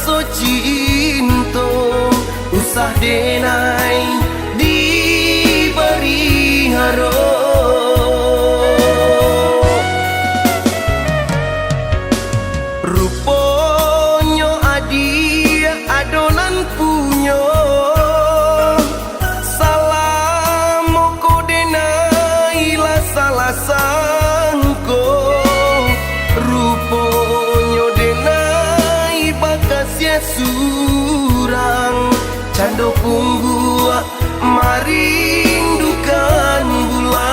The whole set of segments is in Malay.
so cinta usah denai diberi haro. Ruponyo adi adonan punyo salah moko denai la salah sangko. Ruponyo denai bakasnya surang cando punggua marindukan bulan.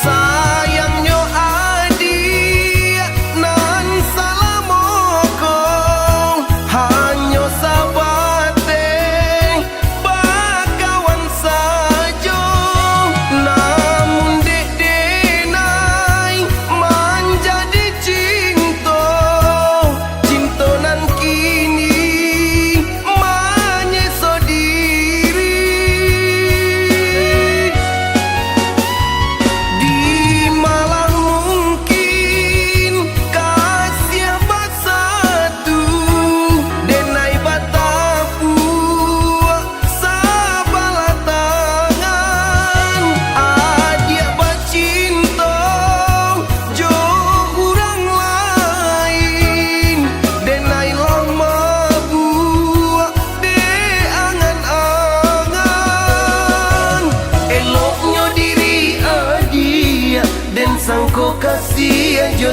Sayangnya adik nan salah moko hanya sabate bakawan saja. Namun dek denai menjadi cinta cinta nan kini menyeso diri. Di malang mungkin kasih bersatu denai batapu sabala tangan. Adia bercinta jo orang lain denai lama buat de angan-angan. Eloknya diri adia dan sangko kasih jo